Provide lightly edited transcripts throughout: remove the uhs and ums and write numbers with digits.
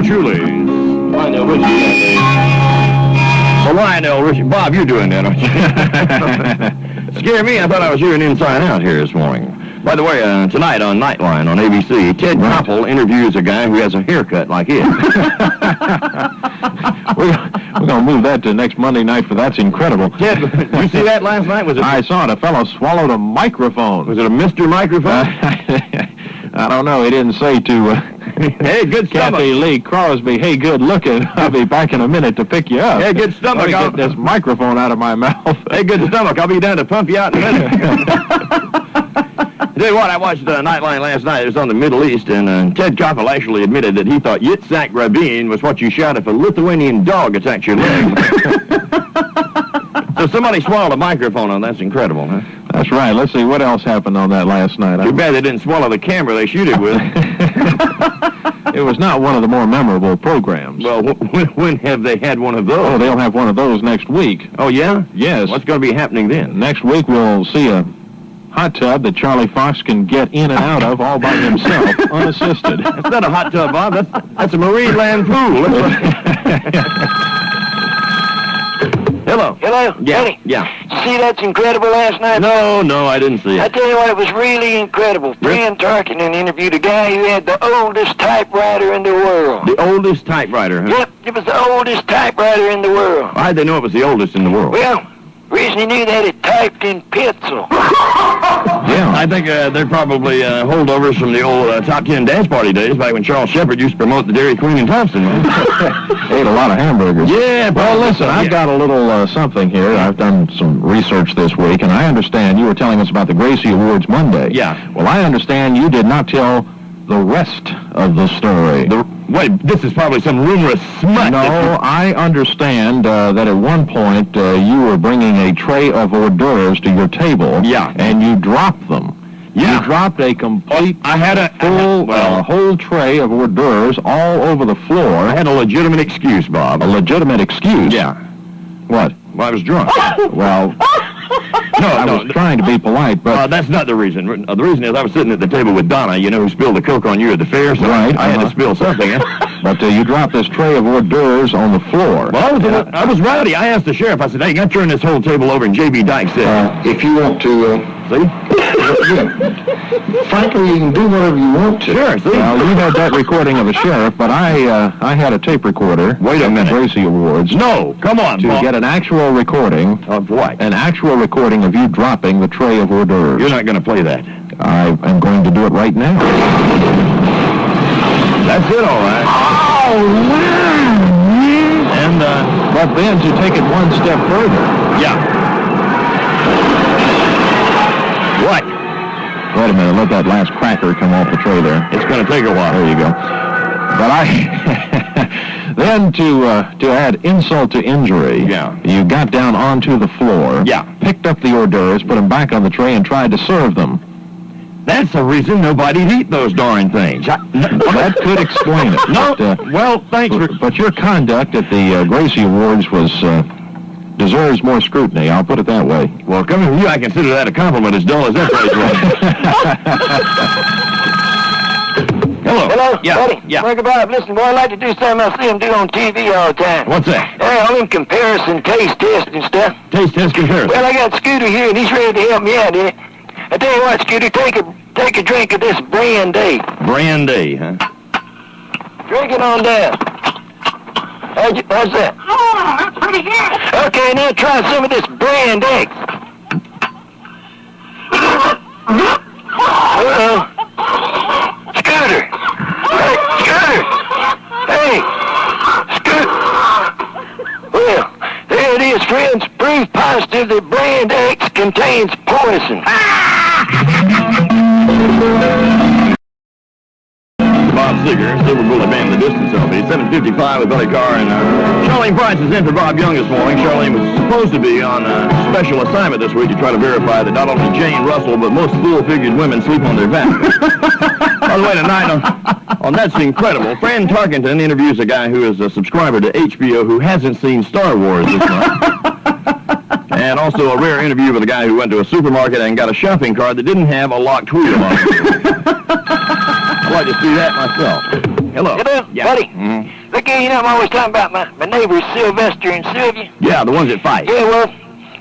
and truly, Lionel Richie and the Lionel Richie. Bob, you're doing that, aren't you? Scare me. I thought I was hearing Inside Out here this morning. By the way, tonight on Nightline on ABC, Ted Koppel interviews a guy who has a haircut like his. We're going to move that to next Monday night for That's Incredible. Ted, you see that last night? I saw it. A fellow swallowed a microphone. Was it a Mr. Microphone? I don't know. He didn't say to hey, good stomach. Kathy Lee Crosby, hey, good looking. I'll be back in a minute to pick you up. Hey, good stomach. Let me get this microphone out of my mouth. Hey, good stomach. I'll be down to pump you out in a minute. I tell you what, I watched Nightline last night. It was on the Middle East, and Ted Koppel actually admitted that he thought Yitzhak Rabin was what you shout if a Lithuanian dog attacked your leg. So somebody swallowed a microphone on That's Incredible, huh? That's right. Let's see, what else happened on that last night? Too bad they didn't swallow the camera they shoot it with. It was not one of the more memorable programs. Well, when have they had one of those? Oh, they'll have one of those next week. Oh, yeah? Yes. What's going to be happening then? Next week we'll see a hot tub that Charlie Fox can get in and out of all by himself, unassisted. That's not a hot tub, Bob. That's a Marineland pool. Hello. Hello? Yeah. Eddie, Yeah. see That's Incredible last night? No, I didn't see I it. tell you what, it was really incredible. Fran Tarkenton interviewed a guy who had the oldest typewriter in the world. The oldest typewriter, huh? Yep, it was the oldest typewriter in the world. How'd they know it was the oldest in the world? Well, the reason he knew that, it typed in pencil. Yeah, I think they're probably holdovers from the old Top 10 dance party days, back when Charles Shepard used to promote the Dairy Queen in Thompson. Ate a lot of hamburgers. Yeah, well, listen, I've got a little something here. I've done some research this week, and I understand you were telling us about the Gracie Awards Monday. Yeah. Well, I understand you did not tell the rest of the story. Wait, this is probably some rumorous smut. No, I understand that at one point you were bringing a tray of hors d'oeuvres to your table. Yeah. And you dropped them. Yeah. You dropped a complete, I had a whole tray of hors d'oeuvres all over the floor. I had a legitimate excuse, Bob. A legitimate excuse? Yeah. What? Well, I was drunk. Well, I was trying to be polite, but... that's not the reason. The reason is I was sitting at the table with Donna, you know, who spilled the Coke on you at the fair, so right, I had to spill something. But you dropped this tray of hors d'oeuvres on the floor. Well, I was rowdy. I asked the sheriff, I said, hey, you got to turn this whole table over, and J.B. Dyke said... if you want to... See? Frankly, you can do whatever you want to. Sure, see? Well, you had that recording of the sheriff, but I had a tape recorder. Wait a minute. At the Gracie Awards. No, come on, To get an actual recording. Of what? An actual recording of you dropping the tray of hors d'oeuvres. You're not going to play that. I am going to do it right now. That's it, all right. Oh, wow! And, but then to take it one step further. Yeah. What? Wait a minute, let that last cracker come off the tray there. It's going to take a while. There you go. But then to add insult to injury, you got down onto the floor, picked up the hors d'oeuvres, put them back on the tray, and tried to serve them. That's the reason nobody'd eat those darn things. That could explain it. No, But, well, thanks for... But your conduct at the Gracie Awards was... deserves more scrutiny, I'll put it that way. Well, coming from you, I consider that a compliment, as dull as that place was. Hello. Hello? Yeah. Buddy? Yeah. Mark Bob, listen, boy, I like to do something I see him do on TV all the time. What's that? Hey, all them comparison taste tests and stuff. Taste test comparison. Well, I got Scooter here, and he's ready to help me out in it. I tell you what, Scooter, take a drink of this brandy. Brandy, huh? Drink it on down. How's that? Oh, that's pretty good. Okay, now try some of this brandy. Uh-oh. Scooter! Hey, Scooter! Hey! Scooter! Well, there it is, friends. Proof positive that brand X contains poison. Bob Seger, Silver Bullet Band, The Distance Selfie, 7:55 with Buddy Carr, and Charlene Price is in for Bob Young this morning. Charlene was supposed to be on a special assignment this week to try to verify that not only Jane Russell, but most full-figured women sleep on their back. By the way, tonight on That's Incredible, Fran Tarkenton interviews a guy who is a subscriber to HBO who hasn't seen Star Wars this month. And also a rare interview with a guy who went to a supermarket and got a shopping cart that didn't have a locked wheel on it. I'd like to see that myself. Hello. Hello, Yeah. Buddy. Mm-hmm. Look here, you know, I'm always talking about my neighbors, Sylvester and Sylvia. Yeah, the ones that fight. Yeah, well,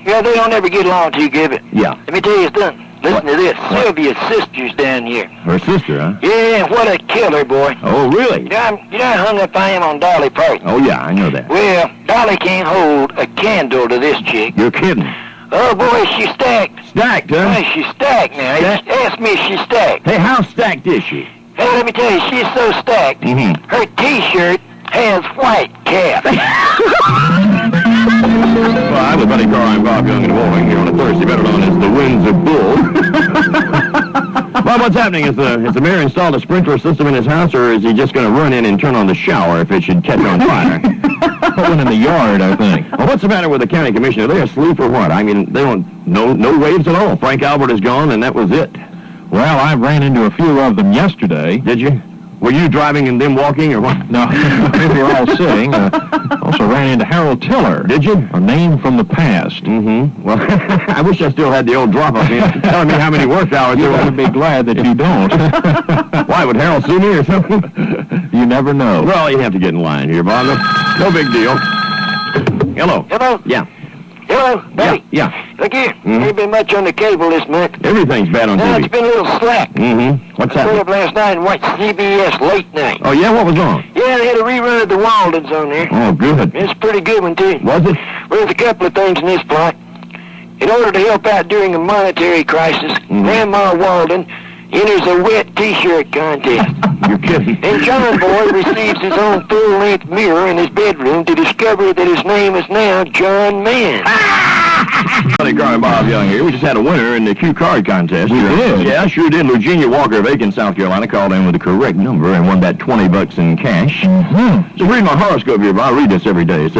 they don't ever get along too good. Yeah. Let me tell you something. Listen to this. Sylvia's sister's down here. Her sister, huh? Yeah, what a killer, boy. Oh, really? You know how hung up I am on Dolly Parton? Oh, yeah, I know that. Well, Dolly can't hold a candle to this chick. You're kidding. Oh, boy, she's stacked. Stacked, huh? Hey, she's stacked now. Stacked? Ask me if she's stacked. Hey, how stacked is she? Hey, let me tell you, she's so stacked. Mm-hmm. Her T-shirt has white calf. Well, I'm with Buddy Carr. I'm Bob Young in the morning here on a Thursday, better known as the Windsor Bull. Bob, what's happening? Has the mayor installed a sprinkler system in his house, or is he just going to run in and turn on the shower if it should catch on fire? Put one in the yard, I think. Well, what's the matter with the county commissioner? Are they asleep or what? I mean, they don't, no waves at all. Frank Albert is gone, and that was it. Well, I ran into a few of them yesterday. Did you? Were you driving and them walking, or what? No, we were all sitting. Also ran into Harold Tiller. Did you? A name from the past. Mm-hmm. Well, I wish I still had the old drop-off here telling me how many work hours there You were. ought to be glad that you don't. Why, would Harold sue me or something? You never know. Well, you have to get in line here, Bob. No big deal. Hello. Hello? Yeah. Hello, Buddy. Yeah. Look here. Mm-hmm. Ain't been much on the cable this month. Everything's bad on No, TV. it's been a little slack. Mm-hmm. What's I stayed up happening? last night and watched CBS late night. Oh, yeah? What was wrong? Yeah, they had a rerun of the Waldens on there. Oh, good. It's a pretty good one, too. Was it? Well, there's a couple of things in this plot. In order to help out during a monetary crisis, Grandma Walden enters a wet T-shirt contest. You're kidding. And John Boy receives his own full-length mirror in his bedroom to discover that his name is now John Mann. Buddy Carr and Bob Young here. We just had a winner in the Q card contest. We did? Yeah, sure did. Virginia Walker of Aiken, South Carolina, called in with the correct number and won that $20 in cash. Mm-hmm. Just read my horoscope here, Bob. I read this every day. It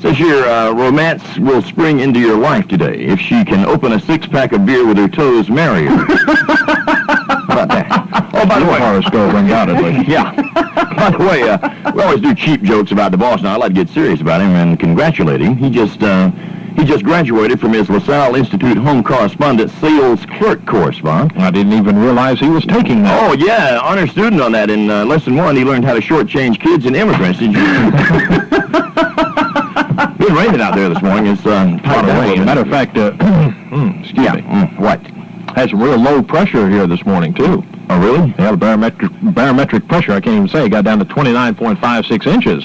says here, romance will spring into your life today. If she can open a six-pack of beer with her toes, marry her. How about that? Oh, by the way. Horoscope undoubtedly. Yeah. By the way, we always do cheap jokes about the boss. Now, I'd like to get serious about him and congratulate him. He just graduated from his LaSalle Institute Home Correspondent Sales Clerk course, Bob. I didn't even realize he was taking that. Oh, yeah, honor student on that. In lesson 1, he learned how to shortchange kids and immigrants. Did you? It's raining out there this morning. It's tight down. Matter of fact, excuse me. What? Had some real low pressure here this morning, too. Oh, really? Yeah, the barometric pressure, I can't even say, got down to 29.56 inches.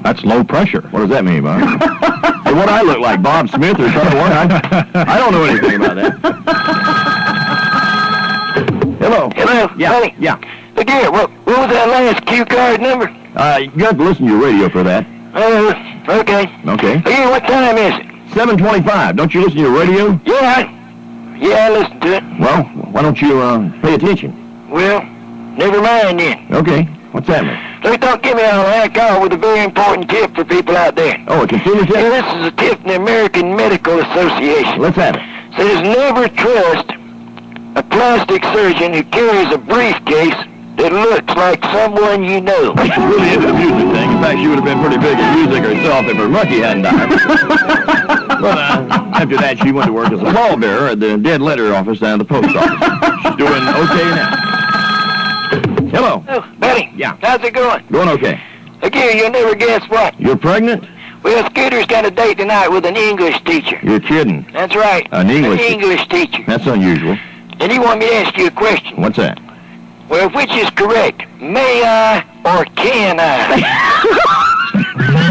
That's low pressure. What does that mean, Bob? Hey, what I look like, Bob Smith or something? I don't know anything about that. Hello. Hello, Yeah. Buddy. Yeah. Look here, what was that last Q card number? You have to listen to your radio for that. Okay. Okay. Look here, what time is it? 7:25. Don't you listen to your radio? Yeah, I listened to it. Well, why don't you pay attention? Well, never mind then. Okay. What's that mean? Look, don't give me all that. Call with a very important tip for people out there. Oh, a consumer Yeah, tip? this is a tip from the American Medical Association. Let's have it. Says never trust a plastic surgeon who carries a briefcase that looks like someone you know. She's really into the music thing. In fact, she would have been pretty big in music herself if her monkey hadn't died. But after that, she went to work as a pallbearer at the dead letter office down at the post office. She's doing okay now. Hello. Oh, Buddy. Yeah. How's it going? Doing okay. Look here, you'll never guess what. You're pregnant? Well, Scooter's got a date tonight with an English teacher. You're kidding. That's right. An English teacher. That's unusual. And he wanted me to ask you a question. What's that? Well, which is correct? May I or can